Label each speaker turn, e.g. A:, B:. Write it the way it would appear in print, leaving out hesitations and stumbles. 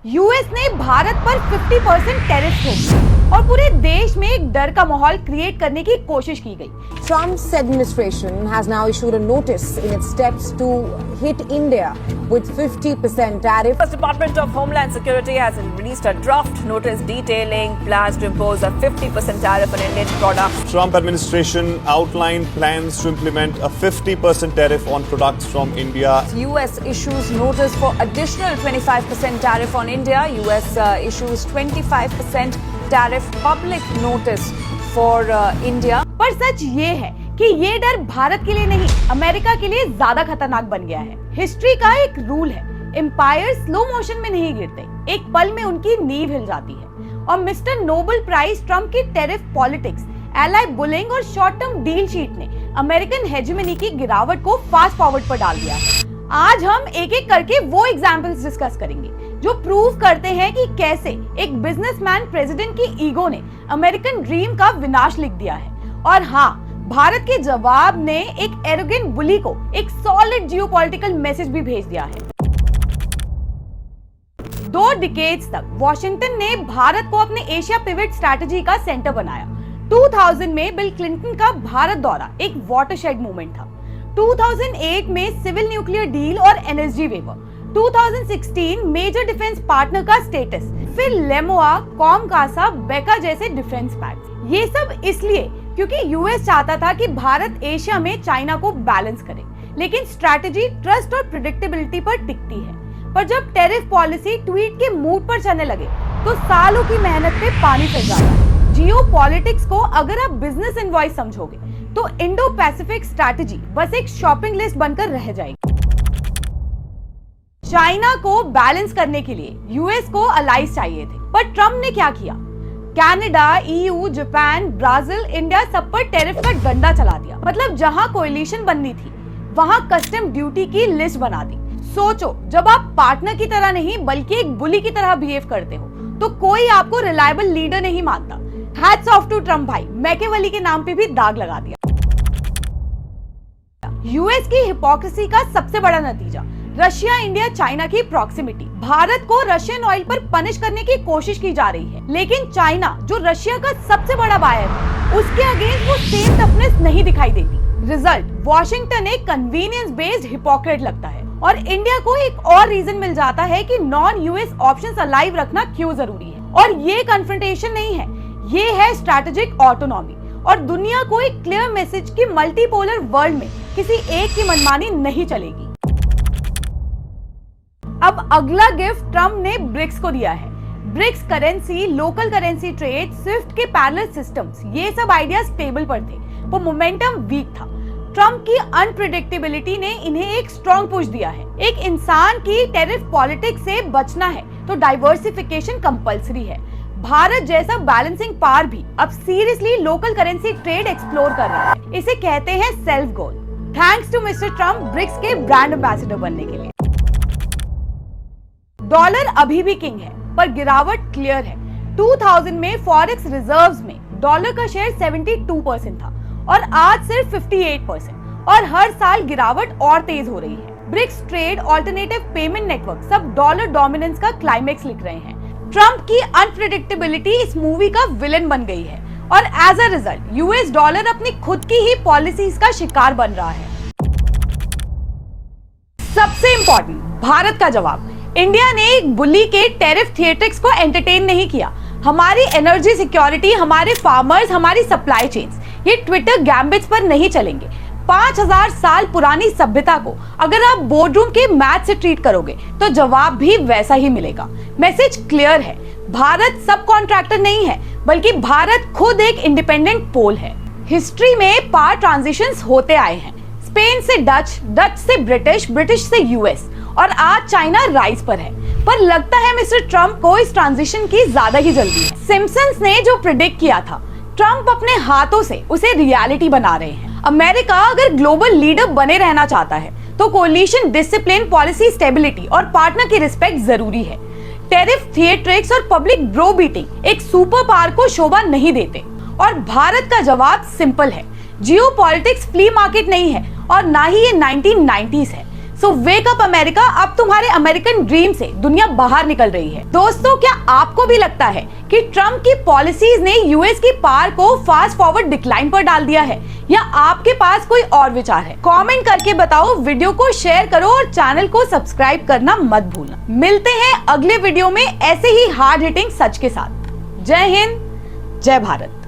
A: US ने भारत पर 50% tariff थोपी और पूरे देश में एक डर का माहौल क्रिएट करने की कोशिश की गई।
B: Trump's administration has now issued a notice in its steps to hit India with 50% tariff.
C: The Department of Homeland Security has released a draft notice detailing plans to impose a 50% tariff on Indian products.
D: Trump administration outlined plans to implement a 50% tariff on products from India.
C: US issues notice for additional 25% tariff on India. US issues 25% tariff public notice for India.
A: पर सच ये है कि ये डर भारत के लिए नहीं, America के लिए ज्यादा खतरनाक बन गया है। हिस्ट्री का एक रूल है, एम्पायर स्लो मोशन में नहीं गिरते, एक पल में उनकी नींव हिल जाती है। और मिस्टर नोबेल प्राइज ट्रम्प की टैरिफ पॉलिटिक्स, एलाई बुलिंग और शॉर्ट टर्म डील शीट ने अमेरिकन हेजेमनी की गिरावट को फास्ट फॉरवर्ड पर डाल दिया है। आज हम एक एक करके वो एग्जाम्पल्स डिस्कस करेंगे जो प्रूव करते हैं कि कैसे एक बिजनेसमैन प्रेसिडेंट की ईगो ने अमेरिकन ड्रीम का विनाश लिख दिया है। और हाँ, भारत के जवाब ने एक एरोगेंट बुली को एक सॉलिड जियोपॉलिटिकल मैसेज भी भेज दिया है। 2 डिकेड्स तक वॉशिंगटन ने भारत को अपने एशिया पिवट स्ट्रैटेजी का सेंटर बनाया। 2000 में बिल क्लिंटन का भारत दौरा एक वाटरशेड मूवमेंट था। 2008 में सिविल न्यूक्लियर डील और NSG waiver, 2016 major defence partner का स्टेटस, फिर लेमोआ, कॉमकासा, बेका जैसे डिफेंस पैक्ट। ये सब इसलिए क्योंकि यूएस चाहता था कि भारत एशिया में चाइना को बैलेंस करे, लेकिन स्ट्रैटेजी ट्रस्ट और प्रेडिक्टेबिलिटी पर टिकती है। पर जब टैरिफ पॉलिसी ट्वीट के मूड पर चलने लगे तो सालों की मेहनत पे पानी फिर जाता है। जियो पॉलिटिक्स को अगर आप बिजनेस इनवॉइस समझोगे तो इंडो पैसिफिक स्ट्रैटेजी बस एक शॉपिंग लिस्ट बनकर रह जाएगी। चाइना को बैलेंस करने के लिए यूएस को अलाइज चाहिए थे, पर ट्रम्प ने क्या किया? Canada, EU, Japan, Brazil, India सब पर टैरिफ का डंडा चला दिया। मतलब जहां कोएलिशन बननी थी वहां कस्टम ड्यूटी की लिस्ट बना दी। सोचो, जब आप पार्टनर की तरह नहीं बल्कि एक बुली की तरह बिहेव करते हो तो कोई आपको रिलायबल लीडर नहीं मानता। हैट्स ऑफ टू ट्रम्प भाई, मैकेवली के नाम पे भी दाग लगा दिया। यूएस की हिपोक्रेसी का सबसे बड़ा नतीजा रशिया, इंडिया, चाइना की प्रॉक्सिमिटी। भारत को रशियन ऑयल पर पनिश करने की कोशिश की जा रही है, लेकिन चाइना जो रशिया का सबसे बड़ा बायर है उसके अगेंस्ट वो सेम टफनेस नहीं दिखाई देती। रिजल्ट, वॉशिंगटन एक कन्वीनियंस बेस्ड हिपोक्रेट लगता है और इंडिया को एक और रीजन मिल जाता है कि नॉन यूएस ऑप्शंस अलाइव रखना क्यों जरूरी है। और ये कन्फ्रंटेशन नहीं है, ये है स्ट्रैटेजिक ऑटोनॉमी और दुनिया को एक क्लियर मैसेज कि मल्टीपोलर वर्ल्ड में किसी एक की मनमानी नहीं चलेगी। अब अगला गिफ्ट ट्रम्प ने ब्रिक्स को दिया है। BRICS currency, local currency trade, Swift के पैरेलल सिस्टम्स, ये सब आइडियाज टेबल पर थे, वो मोमेंटम वीक था। ट्रम्प की अनप्रेडिक्टेबिलिटी ने इन्हें एक स्ट्रॉन्ग पुश दिया है। एक इंसान की टैरिफ पॉलिटिक्स से बचना है तो डाइवर्सिफिकेशन कंपलसरी है। भारत जैसा बैलेंसिंग पावर भी अब seriously local currency trade explore कर रहा है। इसे कहते हैं self goal. Thanks to mister Trump BRICS के ब्रांड एम्बेसडर बनने के लिए। डॉलर अभी भी किंग है, पर गिरावट क्लियर है। 2000 में फॉरेक्स रिजर्व्स में डॉलर का शेयर 72% था और आज सिर्फ 58%, और हर साल गिरावट और तेज हो रही है। BRICS trade, alternative payment network सब डॉलर डोमिनेंस का क्लाइमेक्स लिख रहे हैं। ट्रम्प की अनप्रेडिक्टेबिलिटी इस मूवी का विलेन बन गई है और as a result US dollar अपनी खुद की ही पॉलिसीज का शिकार बन रहा है। सबसे इंपॉर्टेंट, भारत का जवाब। इंडिया ने एक बुली के टैरिफ थिएट्रिक्स को एंटरटेन नहीं किया। हमारी एनर्जी सिक्योरिटी, हमारे फार्मर्स, हमारी सप्लाई चेन्स ये ट्विटर गैम्बिट्स पर नहीं चलेंगे। 5000 साल पुरानी सभ्यता को अगर आप बोर्डरूम के मैथ से ट्रीट करोगे तो जवाब भी वैसा ही मिलेगा। मैसेज क्लियर है, भारत सब कॉन्ट्रैक्टर नहीं है, बल्कि भारत खुद एक इंडिपेंडेंट पोल है। हिस्ट्री में पावर ट्रांजिशंस होते आए हैं, स्पेन से डच, डच से ब्रिटिश, ब्रिटिश से यूएस, और आज चाइना राइज पर है। पर लगता है मिस्टर ट्रम्प को इस ट्रांजिशन की ज्यादा ही जल्दी है। सिम्पसन्स ने जो प्रिडिक्ट किया था, ट्रम्प अपने हाथों से उसे रियलिटी बना रहे हैं। अमेरिका अगर ग्लोबल लीडर बने रहना चाहता है तो कोलिशन डिसिप्लिन, पॉलिसी स्टेबिलिटी और पार्टनर की रिस्पेक्ट जरूरी है। टैरिफ थिएट्रिक्स और पब्लिक ब्रो बीटिंग एक सुपर पावर को शोभा नहीं देते। और भारत का जवाब सिंपल है, जियोपॉलिटिक्स फ्ली मार्केट नहीं है और ना ही ये 1990s है। सो वेक अप अमेरिका, अब तुम्हारे अमेरिकन ड्रीम से दुनिया बाहर निकल रही है। दोस्तों, क्या आपको भी लगता है कि ट्रम्प की पॉलिसीज ने यूएस की पार को फास्ट फॉरवर्ड डिक्लाइन पर डाल दिया है, या आपके पास कोई और विचार है? कमेंट करके बताओ, वीडियो को शेयर करो और चैनल को सब्सक्राइब करना मत भूलना। मिलते हैं अगले वीडियो में ऐसे ही हार्ड हिटिंग सच के साथ। जय हिंद, जय भारत।